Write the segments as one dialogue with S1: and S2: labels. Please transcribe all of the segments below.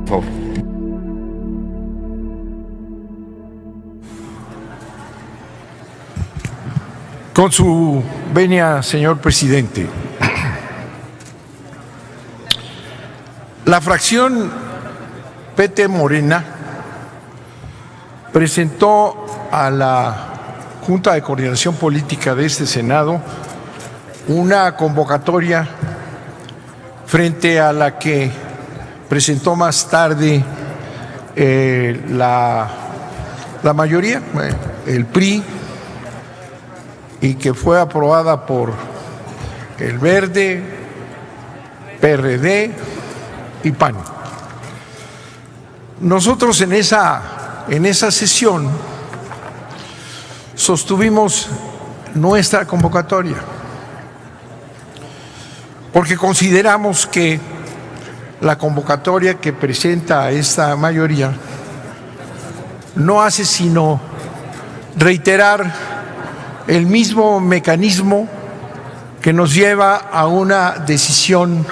S1: Por favor.
S2: Con su venia, señor presidente, la fracción PT Morena presentó a la Junta de Coordinación Política de este Senado una convocatoria frente a la que presentó más tarde la mayoría, el PRI, y que fue aprobada por el Verde, PRD y PAN. Nosotros en esa sesión sostuvimos nuestra convocatoria porque consideramos que la convocatoria que presenta esta mayoría no hace sino reiterar el mismo mecanismo que nos lleva a una decisión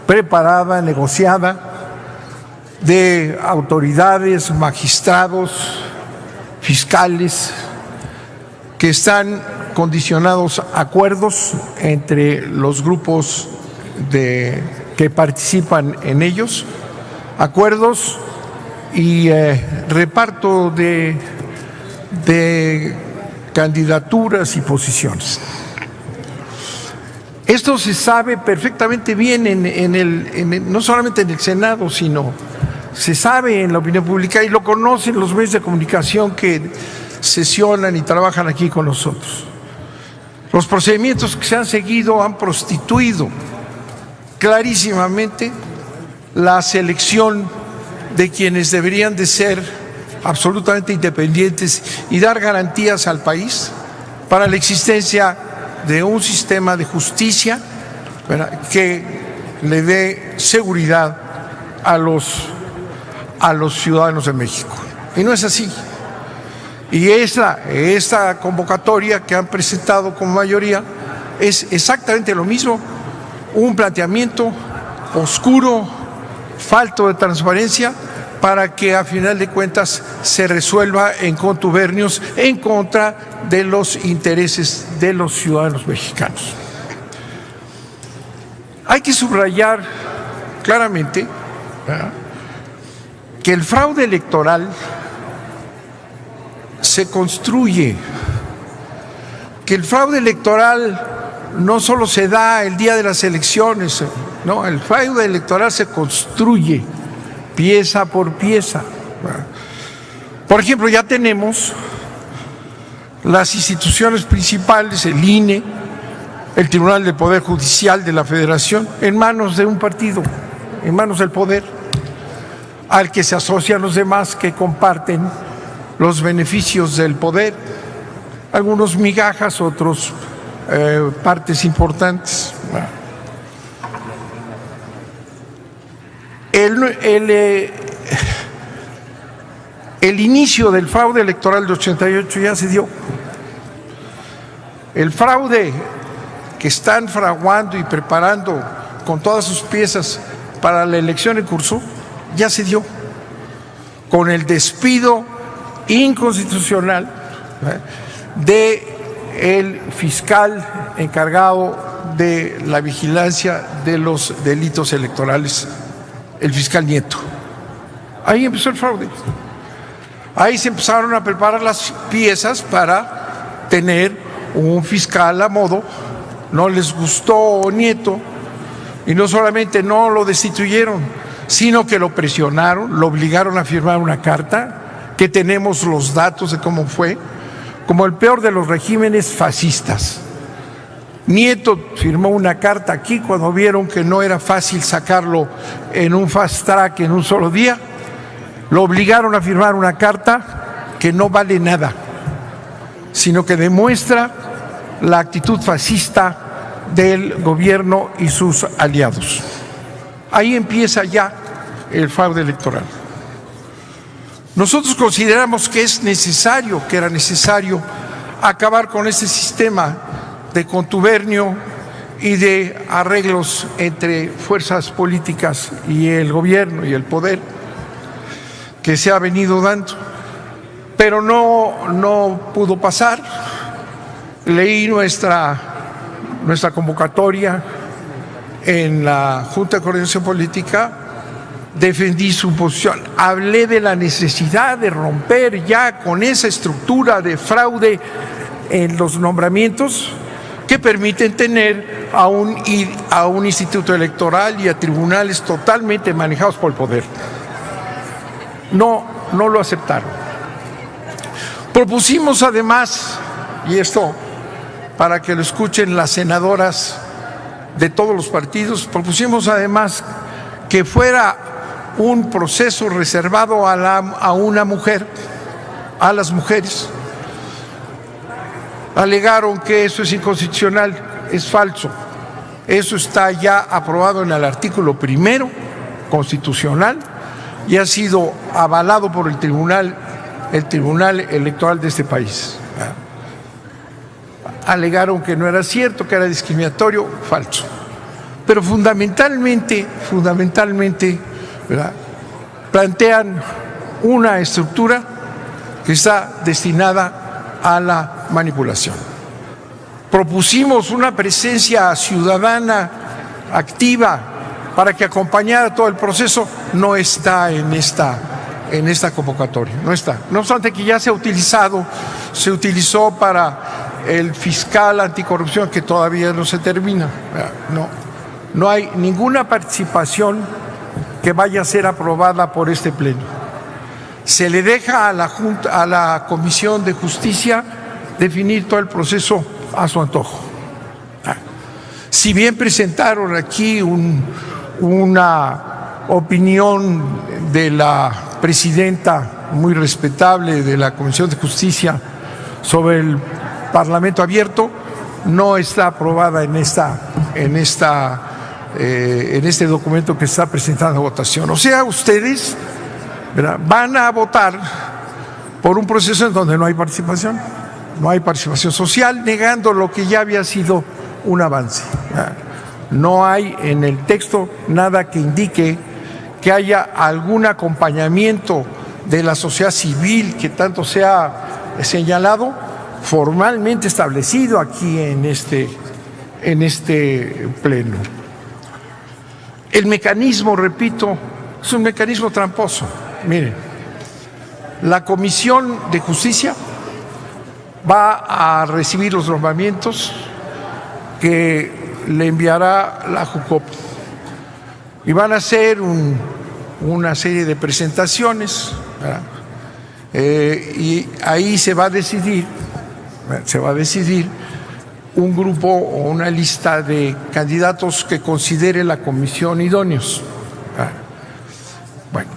S2: preparada, negociada, de autoridades, magistrados, fiscales, que están condicionados a acuerdos entre los grupos que participan en ellos, acuerdos y reparto de candidaturas y posiciones. Esto se sabe perfectamente bien no solamente en el Senado, sino se sabe en la opinión pública y lo conocen los medios de comunicación que sesionan y trabajan aquí con nosotros. Los procedimientos que se han seguido han prostituido clarísimamente la selección de quienes deberían de ser absolutamente independientes y dar garantías al país para la existencia de un sistema de justicia, ¿verdad?, que le dé seguridad a los ciudadanos de México. Y no es así. Y esta convocatoria que han presentado como mayoría es exactamente lo mismo, un planteamiento oscuro, falto de transparencia, para que a final de cuentas se resuelva en contubernios en contra de los intereses de los ciudadanos mexicanos. Hay que subrayar claramente, ¿verdad?, que el fraude electoral se construye, que el fraude electoral no solo se da el día de las elecciones, no, el fraude electoral se construye pieza por pieza. Por ejemplo, ya tenemos las instituciones principales, el INE, el Tribunal del Poder Judicial de la Federación, en manos de un partido, en manos del poder, al que se asocian los demás que comparten los beneficios del poder, algunos migajas, otros partes importantes. El inicio del fraude electoral de 88 ya se dio. El fraude que están fraguando y preparando con todas sus piezas para la elección en curso ya se dio, con el despido inconstitucional del fiscal encargado de la vigilancia de los delitos electorales, el fiscal Nieto. Ahí empezó el fraude. Ahí se empezaron a preparar las piezas para tener un fiscal a modo. No les gustó Nieto y no solamente no lo destituyeron, sino que lo presionaron, lo obligaron a firmar una carta, que tenemos los datos de cómo fue, como el peor de los regímenes fascistas. Nieto firmó una carta aquí cuando vieron que no era fácil sacarlo en un fast track en un solo día. Lo obligaron a firmar una carta que no vale nada, sino que demuestra la actitud fascista del gobierno y sus aliados. Ahí empieza ya el fraude electoral. Nosotros consideramos que era necesario acabar con este sistema de contubernio y de arreglos entre fuerzas políticas y el gobierno y el poder que se ha venido dando, pero no pudo pasar. Leí nuestra convocatoria en la Junta de Coordinación Política, defendí su posición, hablé de la necesidad de romper ya con esa estructura de fraude en los nombramientos que permiten tener a un instituto electoral y a tribunales totalmente manejados por el poder. No lo aceptaron. Propusimos además, y esto para que lo escuchen las senadoras de todos los partidos, propusimos además que fuera un proceso reservado a una mujer, a las mujeres. Alegaron que eso es inconstitucional, es falso. Eso está ya aprobado en el artículo 1 constitucional y ha sido avalado por el Tribunal Electoral de este país. Alegaron que no era cierto, que era discriminatorio, falso. Pero fundamentalmente, ¿verdad?, plantean una estructura que está destinada a la manipulación. Propusimos una presencia ciudadana activa para que acompañara todo el proceso. No está en esta convocatoria, no está. No obstante que ya se utilizó para el fiscal anticorrupción, que todavía no se termina. No hay ninguna participación que vaya a ser aprobada por este pleno. Se le deja a la Comisión de Justicia definir todo el proceso a su antojo. Si bien presentaron aquí una opinión de la presidenta muy respetable de la Comisión de Justicia sobre el Parlamento abierto, no está aprobada en este documento que está presentando a votación. O sea, ustedes, ¿verdad?, van a votar por un proceso en donde no hay participación social, negando lo que ya había sido un avance. No hay en el texto nada que indique que haya algún acompañamiento de la sociedad civil que tanto se ha señalado, formalmente establecido aquí en este pleno. El mecanismo, repito, es un mecanismo tramposo. Miren, la Comisión de Justicia va a recibir los nombramientos que le enviará la JUCOPO y van a hacer una serie de presentaciones, ¿verdad? Y ahí se va a decidir un grupo o una lista de candidatos que considere la comisión idóneos. Bueno,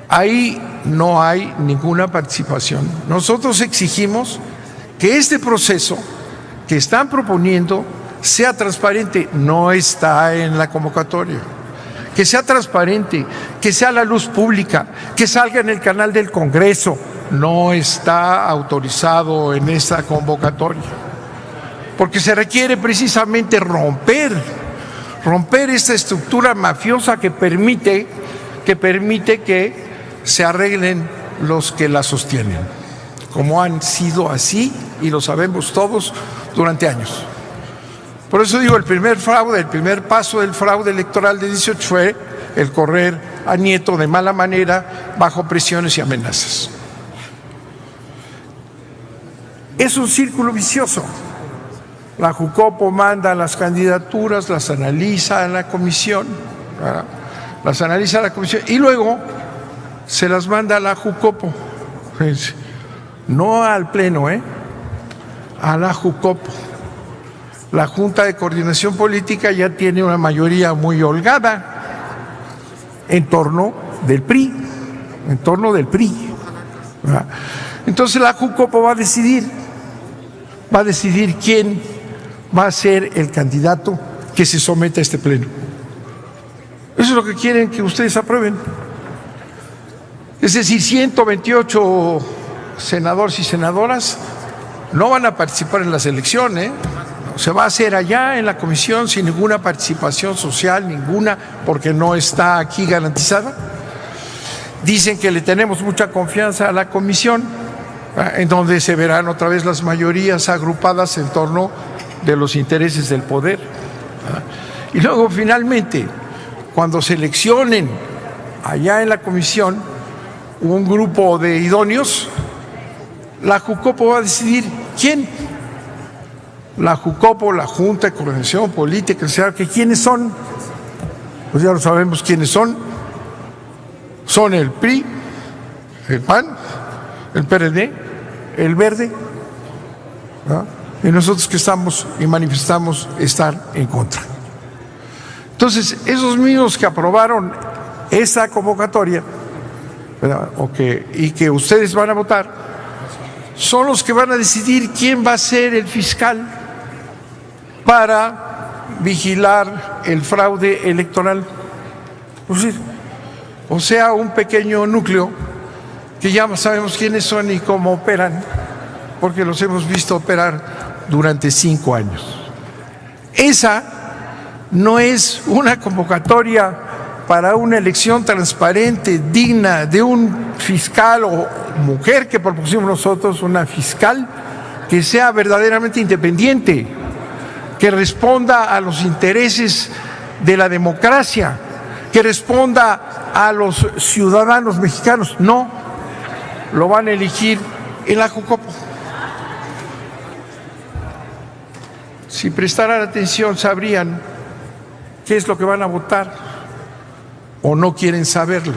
S2: ahí no hay ninguna participación. Nosotros exigimos que este proceso que están proponiendo sea transparente. No está en la convocatoria. Que sea transparente, que sea a la luz pública, que salga en el canal del Congreso. No está autorizado en esta convocatoria, porque se requiere precisamente romper esta estructura mafiosa que permite que se arreglen los que la sostienen, como han sido así, y lo sabemos todos, durante años. Por eso digo, el primer paso del fraude electoral de 18 fue el correr a Nieto de mala manera, bajo presiones y amenazas. Es un círculo vicioso. La JUCOPO manda las candidaturas, las analiza en la comisión, ¿verdad?, y luego se las manda a la JUCOPO, no al pleno, a la JUCOPO. La Junta de Coordinación Política ya tiene una mayoría muy holgada en torno del PRI, ¿verdad? Entonces la JUCOPO va a decidir quién va a ser el candidato que se someta a este pleno. Eso es lo que quieren que ustedes aprueben. Es decir, 128 senadores y senadoras no van a participar en las elecciones, se va a hacer allá en la comisión sin ninguna participación social, ninguna, porque no está aquí garantizada. Dicen que le tenemos mucha confianza a la comisión, en donde se verán otra vez las mayorías agrupadas en torno de los intereses del poder. Y luego, finalmente, cuando seleccionen allá en la comisión un grupo de idóneos, la Jucopo va a decidir quién. La Jucopo, la Junta de Coordinación Política, que ¿quiénes son? Pues ya lo sabemos quiénes son. Son el PRI, el PAN, el PRD, el Verde, ¿no? Y nosotros que estamos y manifestamos estar en contra. Entonces, esos mismos que aprobaron esa convocatoria, ¿verdad? Y que ustedes van a votar, son los que van a decidir quién va a ser el fiscal para vigilar el fraude electoral. O sea, un pequeño núcleo que ya sabemos quiénes son y cómo operan, porque los hemos visto operar durante 5 años. Esa no es una convocatoria para una elección transparente, digna de un fiscal o mujer que propusimos nosotros, una fiscal que sea verdaderamente independiente, que responda a los intereses de la democracia, que responda a los ciudadanos mexicanos. No, lo van a elegir en la Jucopo. Si prestaran atención, sabrían qué es lo que van a votar, o no quieren saberlo.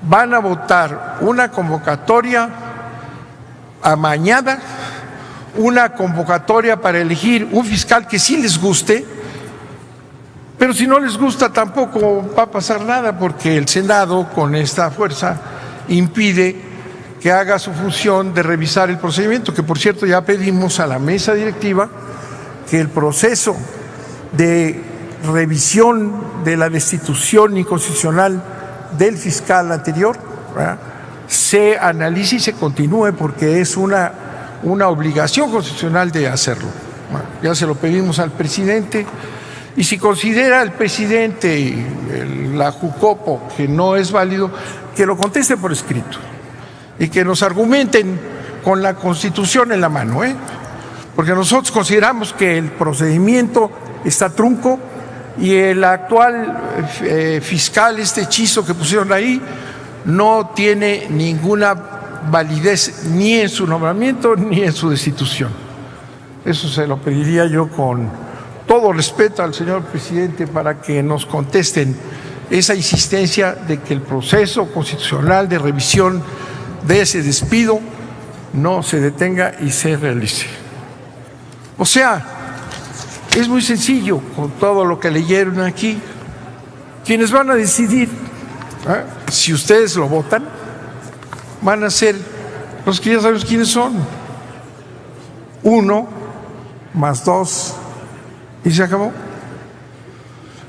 S2: Van a votar una convocatoria amañada, una convocatoria para elegir un fiscal que sí les guste, pero si no les gusta tampoco va a pasar nada, porque el Senado con esta fuerza impide que haga su función de revisar el procedimiento, que por cierto ya pedimos a la mesa directiva que el proceso de revisión de la destitución inconstitucional del fiscal anterior, ¿verdad?, se analice y se continúe, porque es una obligación constitucional de hacerlo. Bueno, ya se lo pedimos al presidente, y si considera el presidente y la Jucopo que no es válido, que lo conteste por escrito y que nos argumenten con la Constitución en la mano, porque nosotros consideramos que el procedimiento está trunco y el actual fiscal, este hechizo que pusieron ahí, no tiene ninguna validez ni en su nombramiento ni en su destitución. Eso se lo pediría yo con todo respeto al señor presidente, para que nos contesten esa insistencia de que el proceso constitucional de revisión de ese despido no se detenga y se realice. O sea, es muy sencillo con todo lo que leyeron aquí. Quienes van a decidir, si ustedes lo votan, van a ser los que ya sabemos quiénes son. 1 más 2 y se acabó.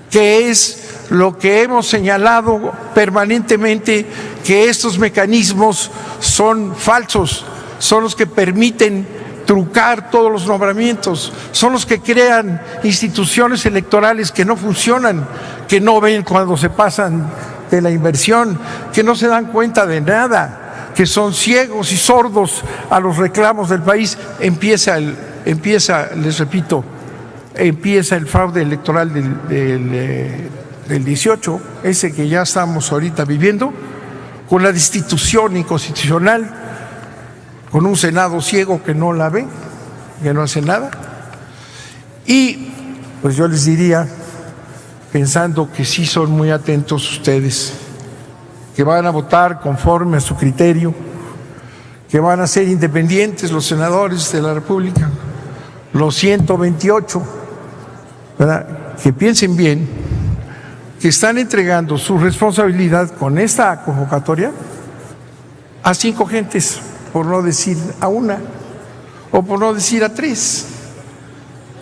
S2: Que es lo que hemos señalado permanentemente, que estos mecanismos son falsos, son los que permiten trucar todos los nombramientos, son los que crean instituciones electorales que no funcionan, que no ven cuando se pasan de la inversión, que no se dan cuenta de nada, que son ciegos y sordos a los reclamos del país. Les repito, empieza el fraude electoral del 18, ese que ya estamos ahorita viviendo, con la destitución inconstitucional, con un Senado ciego que no la ve, que no hace nada. Y pues yo les diría, pensando que sí son muy atentos ustedes, que van a votar conforme a su criterio, que van a ser independientes los senadores de la República, los 128, ¿verdad?, que piensen bien que están entregando su responsabilidad con esta convocatoria a 5 gentes, por no decir a 1, o por no decir a 3.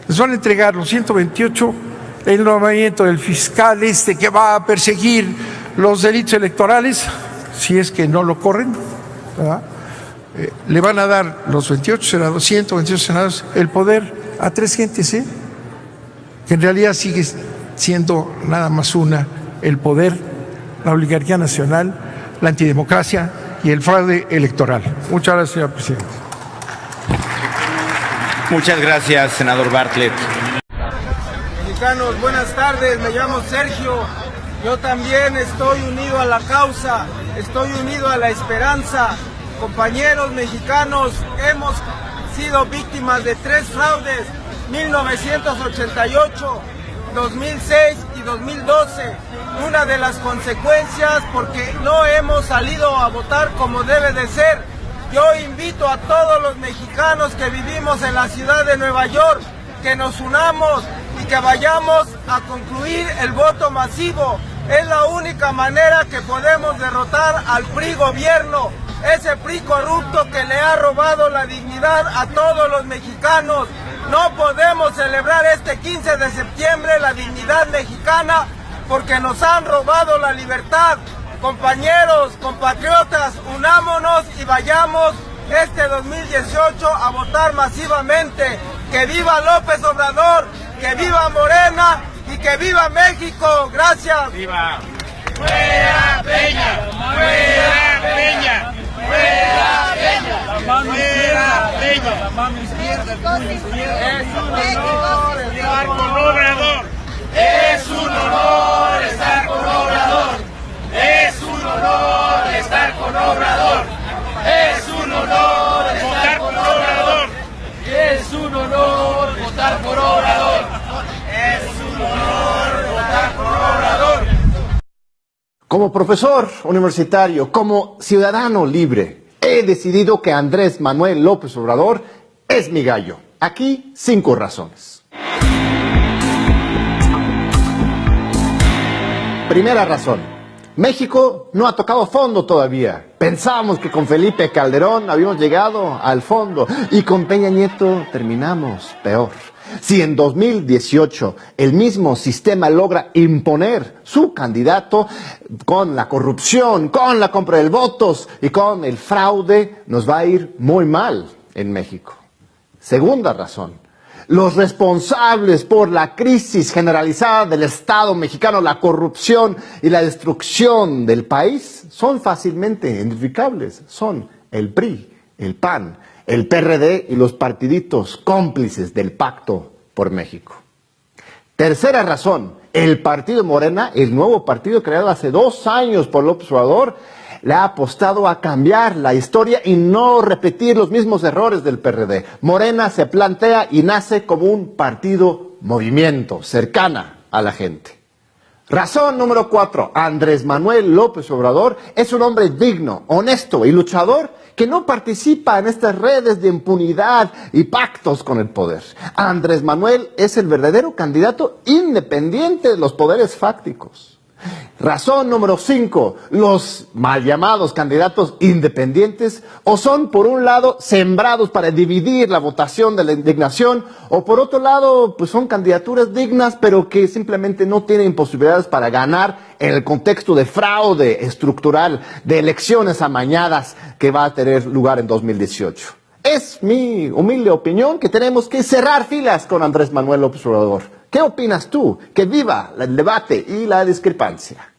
S2: Les van a entregar los 128 el nombramiento del fiscal que va a perseguir los delitos electorales, si es que no lo corren, ¿verdad? Le van a dar los 128 senadores el poder a tres gentes, que en realidad sigue siendo nada más una: el poder, la oligarquía nacional, la antidemocracia y el fraude electoral. Muchas gracias, señor presidente.
S1: Muchas gracias, senador Bartlett.
S3: Mexicanos, buenas tardes, me llamo Sergio. Yo también estoy unido a la causa, estoy unido a la esperanza. Compañeros mexicanos, hemos sido víctimas de tres fraudes: 1988, 2006 y 2012. Una de las consecuencias porque no hemos salido a votar como debe de ser. Yo invito a todos los mexicanos que vivimos en la ciudad de Nueva York que nos unamos y que vayamos a concluir el voto masivo. Es la única manera que podemos derrotar al PRI gobierno, ese PRI corrupto que le ha robado la dignidad a todos los mexicanos. No podemos celebrar este 15 de septiembre la dignidad mexicana porque nos han robado la libertad. Compañeros, compatriotas, unámonos y vayamos este 2018 a votar masivamente. ¡Que viva López Obrador! ¡Que viva Morena! ¡Y que viva México! ¡Gracias! ¡Viva! ¡Fuera Peña! ¡Fuera Peña! ¡Fuera Peña! ¡La mano izquierda! ¡Peña! ¡La mano izquierda! ¡Es un honor estar con Obrador! ¡Es un honor estar con Obrador! ¡Es un honor estar con Obrador! ¡Es un honor estar con Obrador! ¡Es un honor votar por Obrador! ¡Es un honor votar por Obrador!
S4: Como profesor universitario, como ciudadano libre, he decidido que Andrés Manuel López Obrador es mi gallo. Aquí 5 razones. Primera razón. México no ha tocado fondo todavía. Pensábamos que con Felipe Calderón habíamos llegado al fondo y con Peña Nieto terminamos peor. Si en 2018 el mismo sistema logra imponer su candidato con la corrupción, con la compra de votos y con el fraude, nos va a ir muy mal en México. Segunda razón. Los responsables por la crisis generalizada del Estado mexicano, la corrupción y la destrucción del país, son fácilmente identificables. Son el PRI, el PAN, el PRD y los partiditos cómplices del Pacto por México. Tercera razón, el partido Morena, el nuevo partido creado hace 2 años por López Obrador, le ha apostado a cambiar la historia y no repetir los mismos errores del PRD. Morena se plantea y nace como un partido movimiento, cercana a la gente. Razón número 4. Andrés Manuel López Obrador es un hombre digno, honesto y luchador que no participa en estas redes de impunidad y pactos con el poder. Andrés Manuel es el verdadero candidato independiente de los poderes fácticos. Razón número 5, los mal llamados candidatos independientes o son por un lado sembrados para dividir la votación de la indignación o por otro lado pues son candidaturas dignas pero que simplemente no tienen posibilidades para ganar en el contexto de fraude estructural, de elecciones amañadas que va a tener lugar en 2018. Es mi humilde opinión que tenemos que cerrar filas con Andrés Manuel López Obrador. ¿Qué opinas tú? Que viva el debate y la discrepancia.